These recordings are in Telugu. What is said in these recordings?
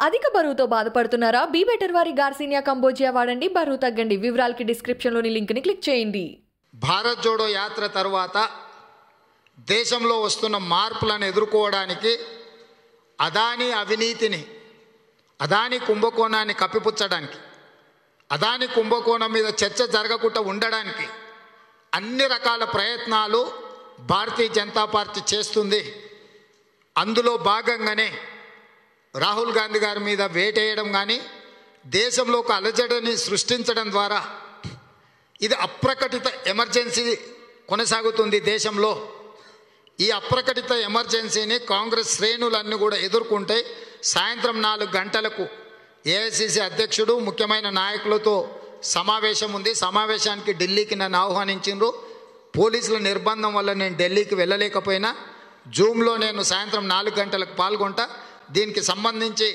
అధిక బరువుతో బాధపడుతున్నారా? బీ బెటర్ వారి గార్సినియా కంబోజియా వాడండి, బరువు తగ్గండి. వివరాలకి డిస్క్రిప్షన్లోని లింక్ని క్లిక్ చేయండి. భారత్ జోడో యాత్ర తర్వాత దేశంలో వస్తున్న మార్పులను ఎదుర్కోవడానికి అదానీ అవినీతిని, అదానీ కుంభకోణాన్ని కప్పిపుచ్చడానికి, అదానీ కుంభకోణం మీద చర్చ జరగకుండా ఉండడానికి అన్ని రకాల ప్రయత్నాలు భారతీయ జనతా పార్టీ చేస్తుంది. అందులో భాగంగానే రాహుల్ గాంధీ గారి మీద వేటేయడం కానీ, దేశంలో ఒక అలజడిని సృష్టించడం ద్వారా ఇది అప్రకటిత ఎమర్జెన్సీ కొనసాగుతుంది దేశంలో. ఈ అప్రకటిత ఎమర్జెన్సీని కాంగ్రెస్ శ్రేణులన్నీ కూడా ఎదుర్కొంటే సాయంత్రం 4 గంటలకు ఏఐసిసి అధ్యక్షుడు ముఖ్యమైన నాయకులతో సమావేశం ఉంది. సమావేశానికి ఢిల్లీకి నన్ను ఆహ్వానించారు. పోలీసుల నిర్బంధం వల్ల నేను ఢిల్లీకి వెళ్ళలేకపోయినా జూమ్లో నేను సాయంత్రం 4 గంటలకు పాల్గొంటా. దీనికి సంబంధించి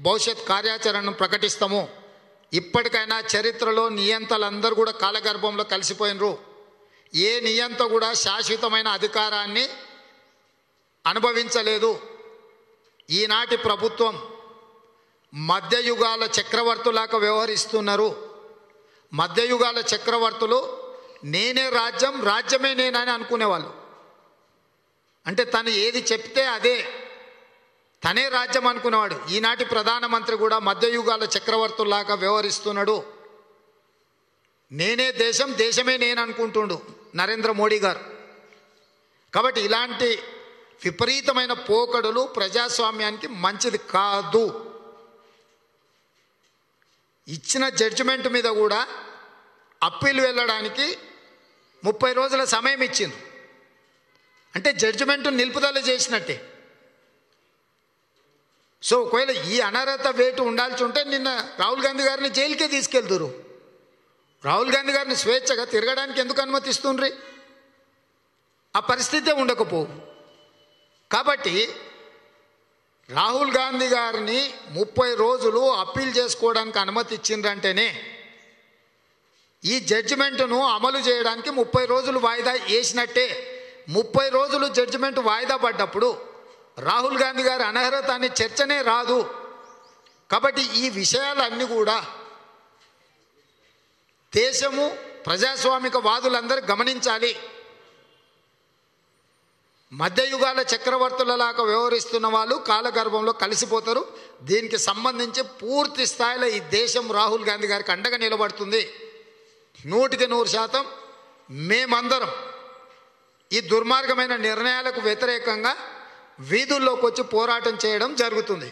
భవిష్యత్ కార్యాచరణను ప్రకటిస్తాము. ఇప్పటికైనా చరిత్రలో నియంతలందరూ కూడా కాలగర్భంలో కలిసిపోయినరు. ఏ నియంత కూడా శాశ్వతమైన అధికారాన్ని అనుభవించలేదు. ఈనాటి ప్రభుత్వం మధ్యయుగాల చక్రవర్తులాగా వ్యవహరిస్తున్నారు. మధ్యయుగాల చక్రవర్తులు నేనే రాజ్యం, రాజ్యమే నేనని అనుకునేవాళ్ళు. అంటే తను ఏది చెప్తే అదే, తనే రాజ్యం అనుకునేవాడు. ఈనాటి ప్రధానమంత్రి కూడా మధ్యయుగాల చక్రవర్తుల్లాగా వ్యవహరిస్తున్నాడు. నేనే దేశం, దేశమే నేను అనుకుంటుండు నరేంద్ర మోడీ గారు. కాబట్టి ఇలాంటి విపరీతమైన పోకడులు ప్రజాస్వామ్యానికి మంచిది కాదు. ఇచ్చిన జడ్జిమెంట్ మీద కూడా అప్పీల్ వెళ్ళడానికి 30 రోజుల సమయం ఇచ్చింది. అంటే జడ్జిమెంట్ నిలుపుదల చేసినట్టే. సో ఒకవేళ ఈ అనర్హత వేటు ఉండాల్సి ఉంటే నిన్న రాహుల్ గాంధీ గారిని జైలుకే తీసుకెళ్తురు. రాహుల్ గాంధీ గారిని స్వేచ్ఛగా తిరగడానికి ఎందుకు అనుమతిస్తుండ్రి? ఆ పరిస్థితే ఉండకపోవు. కాబట్టి రాహుల్ గాంధీ గారిని 30 రోజులు అప్పీల్ చేసుకోవడానికి అనుమతి ఇచ్చిండ్రంటేనే ఈ జడ్జిమెంట్ను అమలు చేయడానికి 30 రోజులు వాయిదా వేసినట్టే. 30 రోజులు జడ్జిమెంట్ వాయిదా పడ్డప్పుడు రాహుల్ గాంధీ గారి అనర్హత అనే చర్చనే రాదు. కాబట్టి ఈ విషయాలన్నీ కూడా దేశము ప్రజాస్వామిక వాదులందరూ గమనించాలి. మధ్యయుగాల చక్రవర్తులలాగా వ్యవహరిస్తున్న వాళ్ళు కాలగర్భంలో కలిసిపోతారు. దీనికి సంబంధించి పూర్తి స్థాయిలో ఈ దేశం రాహుల్ గాంధీ గారికి అండగా నిలబడుతుంది. 100% మేమందరం ఈ దుర్మార్గమైన నిర్ణయాలకు వ్యతిరేకంగా వీధుల్లోకి వచ్చి పోరాటం చేయడం జరుగుతుంది.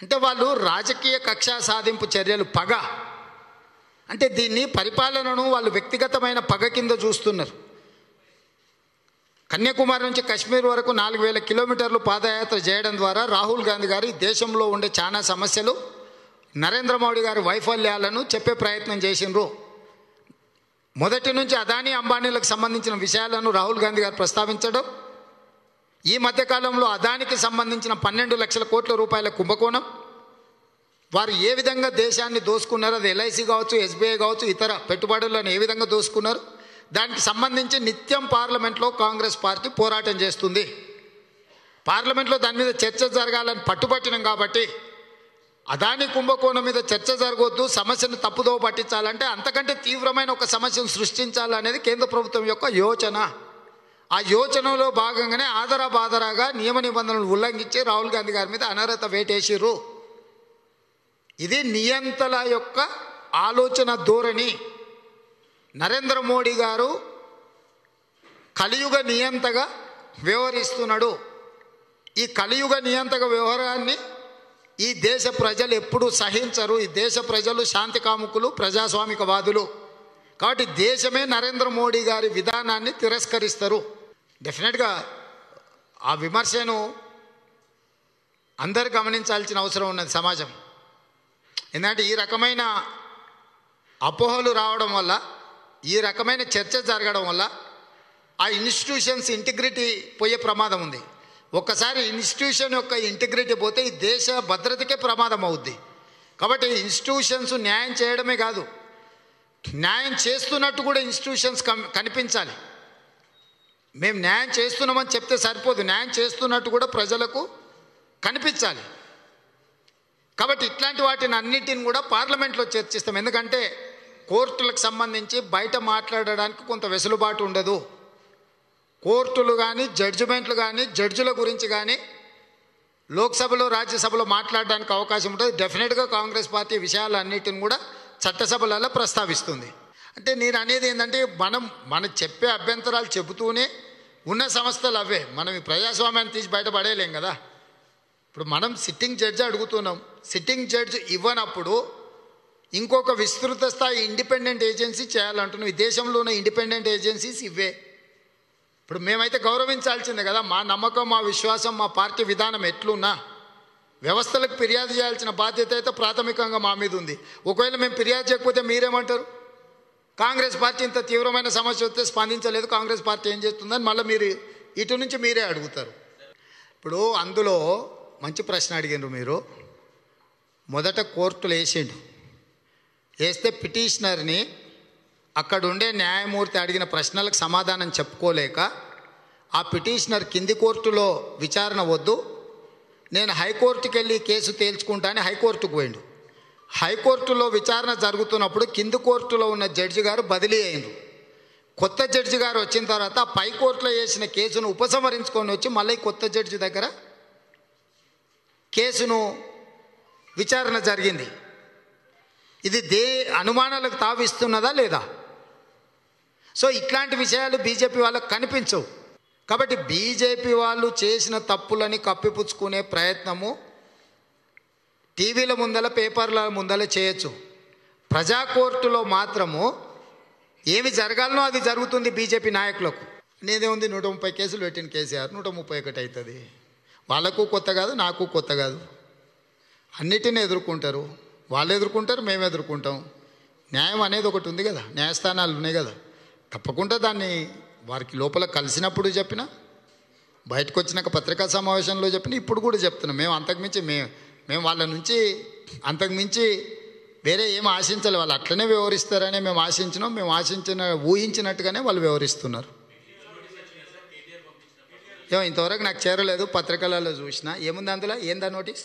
అంటే వాళ్ళు రాజకీయ కక్షా సాధింపు చర్యలు, పగ అంటే దీన్ని పరిపాలనను వాళ్ళు వ్యక్తిగతమైన పగ కింద చూస్తున్నారు. కన్యాకుమారి నుంచి కాశ్మీర్ వరకు 4000 కిలోమీటర్లు పాదయాత్ర చేయడం ద్వారా రాహుల్ గాంధీ గారు ఈ దేశంలో ఉండే చాలా సమస్యలు, నరేంద్ర మోడీ గారి వైఫల్యాలను చెప్పే ప్రయత్నం చేసిండ్రు. మొదటి నుంచి అదానీ అంబానీలకు సంబంధించిన విషయాలను రాహుల్ గాంధీ గారు ప్రస్తావించడం, ఈ మధ్యకాలంలో అదానికి సంబంధించిన 12 లక్షల కోట్ల రూపాయల కుంభకోణం, వారు ఏ విధంగా దేశాన్ని దోసుకున్నారో, అది ఎల్ఐసి కావచ్చు, ఎస్బీఐ కావచ్చు, ఇతర పెట్టుబడులను ఏ విధంగా దోసుకున్నారు, దానికి సంబంధించి నిత్యం పార్లమెంట్లో కాంగ్రెస్ పార్టీ పోరాటం చేస్తుంది. పార్లమెంట్లో దాని మీద చర్చ జరగాలని పట్టుబట్టినాం. కాబట్టి అదానీ కుంభకోణం మీద చర్చ జరగొద్దు, సమస్యను తప్పుదోవ పట్టించాలంటే అంతకంటే తీవ్రమైన ఒక సమస్యను సృష్టించాలనేది కేంద్ర ప్రభుత్వం యొక్క యోచన. ఆ యోచనలో భాగంగానే ఆదరాబాదరాగా నియమ నిబంధనలు ఉల్లంఘించి రాహుల్ గాంధీ గారి మీద అనర్హత వేటేసిర్రు. ఇది నియంతల యొక్క ఆలోచన ధోరణి. నరేంద్ర మోడీ గారు కలియుగ నియంతగా వ్యవహరిస్తున్నాడు. ఈ కలియుగ నియంతగా వ్యవహారాన్ని ఈ దేశ ప్రజలు ఎప్పుడూ సహించరు. ఈ దేశ ప్రజలు శాంతి కాముకులు, ప్రజాస్వామికవాదులు. కాబట్టి దేశమే నరేంద్ర మోడీ గారి విధానాన్ని తిరస్కరిస్తారు. డెఫినెట్గా ఆ విమర్శను అందరు గమనించాల్సిన అవసరం ఉన్నది సమాజం. ఎందుకంటే ఈ రకమైన అపోహలు రావడం వల్ల, ఈ రకమైన చర్చ జరగడం వల్ల ఆ ఇన్స్టిట్యూషన్స్ ఇంటిగ్రిటీ పోయే ప్రమాదం ఉంది. ఒక్కసారి ఇన్స్టిట్యూషన్ యొక్క ఇంటిగ్రిటీ పోతే ఈ దేశ భద్రతకే ప్రమాదం అవుద్ది. కాబట్టి ఇన్స్టిట్యూషన్స్ న్యాయం చేయడమే కాదు, న్యాయం చేస్తున్నట్టు కూడా ఇన్స్టిట్యూషన్స్ కనిపించాలి. మేము న్యాయం చేస్తున్నామని చెప్తే సరిపోదు, న్యాయం చేస్తున్నట్టు కూడా ప్రజలకు కనిపించాలి. కాబట్టి ఇట్లాంటి వాటిని అన్నిటిని కూడా పార్లమెంట్లో చర్చిస్తాం. ఎందుకంటే కోర్టులకు సంబంధించి బయట మాట్లాడడానికి కొంత వెసులుబాటు ఉండదు. కోర్టులు కానీ జడ్జిమెంట్లు కానీ జడ్జిల గురించి కానీ లోక్సభలో రాజ్యసభలో మాట్లాడడానికి అవకాశం ఉంటుంది. డెఫినెట్గా కాంగ్రెస్ పార్టీ విషయాలన్నిటిని కూడా చట్టసభలలో ప్రస్తావిస్తుంది. అంటే నేను అనేది ఏంటంటే మనం చెప్పే అభ్యంతరాలు చెబుతూనే ఉన్న సంస్థలు అవే. మనం ఈ ప్రజాస్వామ్యాన్ని తీసి బయటపడేయలేం కదా. ఇప్పుడు మనం సిట్టింగ్ జడ్జి అడుగుతున్నాం. సిట్టింగ్ జడ్జి ఇవ్వనప్పుడు ఇంకొక విస్తృత స్థాయి ఇండిపెండెంట్ ఏజెన్సీ చేయాలంటున్నాం. ఈ దేశంలో ఉన్న ఇండిపెండెంట్ ఏజెన్సీస్ ఇవే. ఇప్పుడు మేమైతే గౌరవించాల్సిందే కదా. మా నమ్మకం, మా విశ్వాసం, మా పార్టీ విధానం ఎట్లున్నా వ్యవస్థలకు ఫిర్యాదు చేయాల్సిన బాధ్యత అయితే ప్రాథమికంగా మా మీద ఉంది. ఒకవేళ మేము ఫిర్యాదు చేయకపోతే మీరేమంటారు? కాంగ్రెస్ పార్టీ ఇంత తీవ్రమైన సమస్య వస్తే స్పందించలేదు, కాంగ్రెస్ పార్టీ ఏం చేస్తుందని మళ్ళీ మీరు ఇటు నుంచి మీరే అడుగుతారు. ఇప్పుడు అందులో మంచి ప్రశ్న అడిగినారు మీరు. మొదట కోర్టులు వేస్తే పిటిషనర్ని అక్కడ ఉండే న్యాయమూర్తి అడిగిన ప్రశ్నలకు సమాధానం చెప్పుకోలేక ఆ పిటిషనర్ కింది కోర్టులో విచారణ వద్దు, నేను హైకోర్టుకి వెళ్ళి కేసు తేల్చుకుంటా అని హైకోర్టుకు పోయిండు. హైకోర్టులో విచారణ జరుగుతున్నప్పుడు కింది కోర్టులో ఉన్న జడ్జి గారు బదిలీ అయిండు. కొత్త జడ్జి గారు వచ్చిన తర్వాత పై కోర్టులో వేసిన కేసును ఉపసంహరించుకొని వచ్చి మళ్ళీ కొత్త జడ్జి దగ్గర కేసును విచారణ జరిగింది. ఇది అనుమానాలకు తావిస్తున్నదా లేదా? సో ఇట్లాంటి విషయాలు బీజేపీ వాళ్ళకు కనిపించవు. కాబట్టి బీజేపీ వాళ్ళు చేసిన తప్పులని కప్పిపుచ్చుకునే ప్రయత్నము టీవీల ముందల పేపర్ల ముందల చేయొచ్చు. ప్రజా కోర్టులో మాత్రము ఏమి జరగాలనో అది జరుగుతుంది బీజేపీ నాయకులకు. నేదేముంది 130 కేసులు పెట్టిన కేసీఆర్ 131 అవుతుంది. వాళ్ళకు కొత్త కాదు, నాకు కొత్త కాదు. అన్నిటిని ఎదుర్కొంటారు, వాళ్ళు ఎదుర్కొంటారు, మేము ఎదుర్కొంటాం. న్యాయం అనేది ఒకటి ఉంది కదా, న్యాయస్థానాలు ఉన్నాయి కదా. తప్పకుండా దాన్ని వారికి లోపల కలిసినప్పుడు చెప్పినా, బయటకు వచ్చినాక పత్రికా సమావేశంలో చెప్పినా, ఇప్పుడు కూడా చెప్తున్నాం. మేము అంతకుమించి మేము వాళ్ళ నుంచి అంతకుమించి వేరే ఏం ఆశించాలి. వాళ్ళు అట్లనే వ్యవహరిస్తారని మేము ఆశించినాం. మేము ఊహించినట్టుగానే వాళ్ళు వ్యవహరిస్తున్నారు. ఇంతవరకు నాకు చేరలేదు, పత్రికలలో చూసిన. ఏముంది అందులో? ఏందా నోటీస్?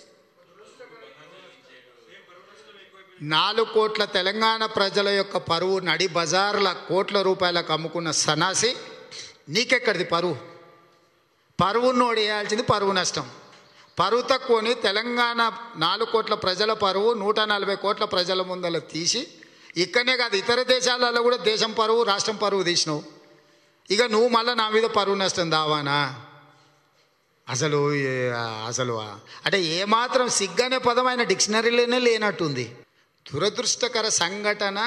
4 కోట్ల తెలంగాణ ప్రజల యొక్క పరువు నడి బజార్ల కోట్ల రూపాయలకు అమ్ముకున్న సనాసి నీకెక్కడిది పరువు? పరువున్నోడు వేయాల్సింది పరువు నష్టం. పరువు తక్కువని తెలంగాణ 4 కోట్ల ప్రజల పరువు 140 కోట్ల ప్రజల ముందల తీసి, ఇక్కడనే కాదు ఇతర దేశాలలో కూడా దేశం పరువు రాష్ట్రం పరువు తీసినావు. ఇక నువ్వు మళ్ళీ నా మీద పరువు నష్టం దావానా? అసలు అంటే ఏమాత్రం సిగ్గనే పదం ఆయన డిక్షనరీలోనే లేనట్టుంది. దురదృష్టకర సంఘటన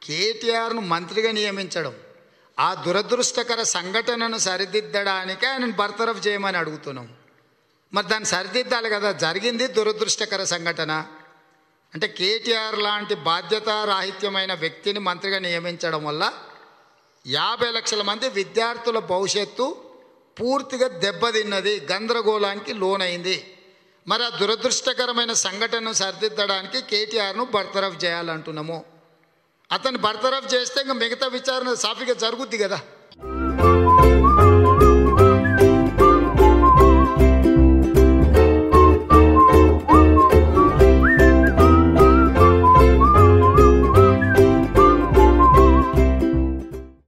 కేటీఆర్ను మంత్రిగా నియమించడం. ఆ దురదృష్టకర సంఘటనను సరిదిద్దడానికి ఆయనను బర్తరఫ్ చేయమని అడుగుతున్నాం. మరి దాన్ని సరిదిద్దాలి కదా. జరిగింది దురదృష్టకర సంఘటన. అంటే కేటీఆర్ లాంటి బాధ్యతారాహిత్యమైన వ్యక్తిని మంత్రిగా నియమించడం వల్ల 50 లక్షల మంది విద్యార్థుల భవిష్యత్తు పూర్తిగా దెబ్బతిన్నది, గందరగోళానికి లోనైంది. మరి ఆ దురదృష్టకరమైన సంఘటనను సరిదిద్దడానికి కేటీఆర్ను బర్తరఫ్ చేయాలంటున్నాము. అతను బర్తరఫ్ చేస్తే ఇంకా మిగతా విచారణ సాఫీగా జరుగుద్ది కదా.